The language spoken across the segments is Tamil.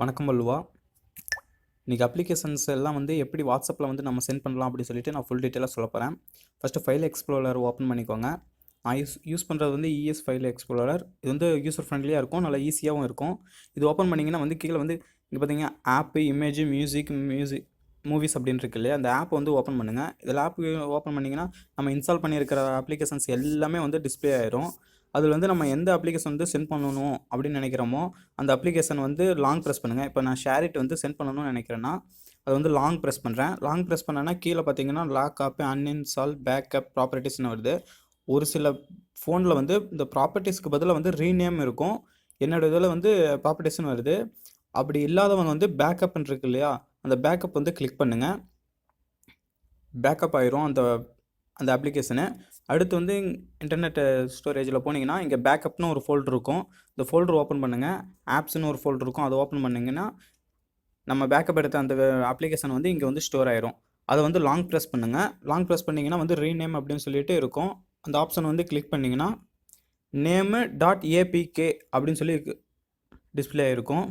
வணக்கம் வல்லுவா. இன்றைக்கி அப்ளிகேஷன்ஸ் எல்லாம் வந்து எப்படி வாட்ஸ்அப்பில் வந்து நம்ம சென்ட் பண்ணலாம் அப்படின்னு சொல்லிட்டு நான் ஃபுல் டீட்டெயிலாக சொல்ல போகிறேன். ஃபஸ்ட்டு ஃபைல் எக்ஸ்ப்ளோரர் ஓப்பன் பண்ணிக்கோங்க. நான் யூஸ் பண்ணுறது வந்து இஎஸ் ஃபைல் எக்ஸ்ப்ளோரர். இது வந்து யூசர் ஃப்ரெண்ட்லியாக இருக்கும், நல்லா ஈஸியாகவும் இருக்கும். இது ஓப்பன் பண்ணிங்கன்னா வந்து கீழே வந்து இங்கே பார்த்தீங்கன்னா ஆப்பு, இமேஜ், மூவிஸ் அப்படின்னு இருக்கு இல்லையா, அந்த ஆப் வந்து ஓப்பன் பண்ணுங்கள். இதில் ஆப் ஓப்பன் பண்ணிங்கன்னா நம்ம இன்ஸ்டால் பண்ணியிருக்கிற அப்ளிகேஷன்ஸ் எல்லாமே வந்து டிஸ்பிளே ஆயிரும். அதில் வந்து நம்ம எந்த அப்ளிகேஷன் வந்து சென்ட் பண்ணணும் அப்படின்னு நினைக்கிறோமோ அந்த அப்ளிகேஷன் வந்து லாங் ப்ரெஸ் பண்ணுங்கள். இப்போ நான் ஷேர் இட் வந்து சென்ட் பண்ணணும்னு நினைக்கிறேன்னா அது வந்து லாங் ப்ரெஸ் பண்ணுறேன். லாங் ப்ரெஸ் பண்ணேன்னா கீழே பார்த்தீங்கன்னா லாக் ஆப், அன்இன்ஸ்டால், பேக்கப், ப்ராப்பர்ட்டிஸ்னு வருது. ஒரு சில ஃபோனில் வந்து இந்த ப்ராப்பர்ட்டிஸ்க்கு பதிலாக வந்து ரீநேம் இருக்கும். என்னோடய இதில் வந்து ப்ராப்பர்ட்டிஸ்னு வருது. அப்படி இல்லாதவங்க வந்து பேக்கப்னு இருக்கு இல்லையா, அந்த பேக்கப் வந்து கிளிக் பண்ணுங்கள். பேக்கப் ஆயிரும் அந்த அப்ளிகேஷனு. அடுத்து வந்து இன்டர்நெட் ஸ்டோரேஜில் போனீங்கன்னா இங்கே பேக்கப்னு ஒரு ஃபோல்டர் இருக்கும். இந்த ஃபோல்டர் ஓப்பன் பண்ணுங்கள். ஆப்ஸ்னு ஒரு ஃபோல்டர் இருக்கும், அதை ஓப்பன் பண்ணிங்கன்னா நம்ம பேக்கப் எடுத்த அந்த அப்ளிகேஷன் வந்து இங்கே வந்து ஸ்டோர் ஆயிரும். அதை வந்து லாங் ப்ரெஸ் பண்ணுங்கள். லாங் ப்ரெஸ் பண்ணிங்கன்னா வந்து ரீநேம் அப்படின்னு சொல்லிட்டு இருக்கும். அந்த ஆப்ஷன் வந்து கிளிக் பண்ணிங்கன்னா நேமு .apk அப்படின்னு சொல்லி டிஸ்பிளே ஆகிருக்கும்.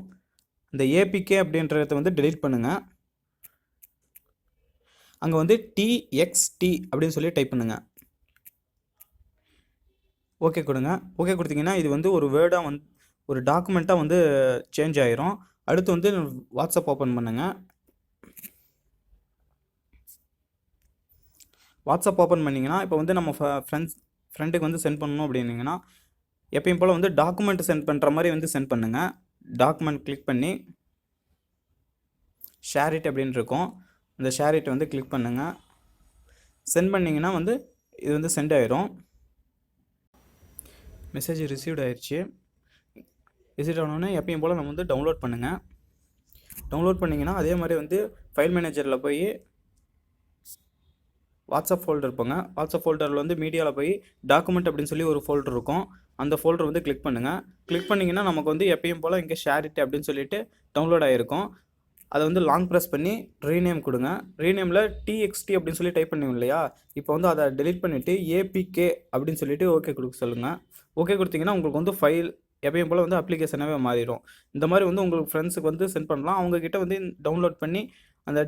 இந்த ஏபிகே அப்படின்றத வந்து டெலீட் பண்ணுங்கள். அங்கே வந்து txt அப்படின்னு சொல்லி டைப் பண்ணுங்கள். ஓகே கொடுங்க. ஓகே கொடுத்தீங்கன்னா இது வந்து ஒரு வேர்டாக வந்து ஒரு டாக்குமெண்ட்டாக வந்து சேஞ்ச் ஆயிரும். அடுத்து வந்து வாட்ஸ்அப் ஓப்பன் பண்ணுங்கள். வாட்ஸ்அப் ஓப்பன் பண்ணிங்கன்னா இப்போ வந்து நம்ம ஃப்ரெண்டுக்கு வந்து சென்ட் பண்ணணும் அப்படின்னீங்கன்னா எப்பயும் போல் வந்து டாக்குமெண்ட் சென்ட் பண்ணுற மாதிரி வந்து சென்ட் பண்ணுங்கள். டாக்குமெண்ட் கிளிக் பண்ணி ஷேர் இட் அப்படின்னு இருக்கும். இந்த ஷேர் இட் வந்து கிளிக் பண்ணுங்கள். சென்ட் பண்ணிங்கன்னா வந்து இது வந்து சென்ட் ஆயிரும். மெசேஜ் ரிசீவ்ட் ஆயிடுச்சு. ரிசீவ் ஆனோடனே எப்பயும் போல் நம்ம வந்து டவுன்லோட் பண்ணுங்கள். டவுன்லோட் பண்ணிங்கன்னா அதே மாதிரி வந்து ஃபைல் மேனேஜரில் போய் வாட்ஸ்அப் ஃபோல்டர் போங்க. வாட்ஸ்அப் ஃபோல்டரில் வந்து மீடியாவில் போய் டாக்குமெண்ட் அப்படின்னு சொல்லி ஒரு ஃபோல்டர் இருக்கும். அந்த ஃபோல்டர் வந்து கிளிக் பண்ணுங்கள். கிளிக் பண்ணிங்கன்னா நமக்கு வந்து எப்பயும் போல் இங்கே ஷேர் இட் அப்படின்னு சொல்லிட்டு டவுன்லோட் ஆகிருக்கும். அதை வந்து லாங் ப்ரெஸ் பண்ணி ரீநேம் கொடுங்க. ரீநேமில் txt அப்படின்னு சொல்லி டைப் பண்ணுங்க இல்லையா, இப்போ வந்து அதை டெலிட் பண்ணிவிட்டு apk அப்படின்னு சொல்லிட்டு ஓகே கொடுக்க சொல்லுங்கள். ஓகே கொடுத்தீங்கன்னா உங்களுக்கு வந்து ஃபைல் எப்பயும் போல் வந்து அப்ளிகேஷனாகவே மாறிடும். இந்த மாதிரி வந்து உங்களுக்கு ஃப்ரெண்ட்ஸுக்கு வந்து சென்ட் பண்ணலாம். அவங்கக்கிட்ட வந்து டவுன்லோட் பண்ணி அந்த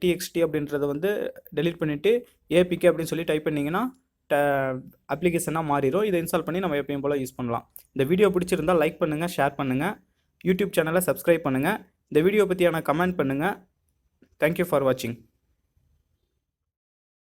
.txt அப்படின்றத வந்து டெலிட் பண்ணிவிட்டு apk அப்படின்னு சொல்லி டைப் பண்ணிங்கன்னா அப்ளிகேஷனாக மாறிடும். இதை இன்ஸ்டால் பண்ணி நம்ம எப்பயும் போல் யூஸ் பண்ணலாம். இந்த வீடியோ பிடிச்சிருந்தால் லைக் பண்ணுங்கள், ஷேர் பண்ணுங்கள், யூடியூப் சேனலை சப்ஸ்கிரைப் பண்ணுங்கள். இந்த வீடியோ பற்றியான கமெண்ட் பண்ணுங்கள். தேங்க்யூ ஃபார் வாட்சிங்.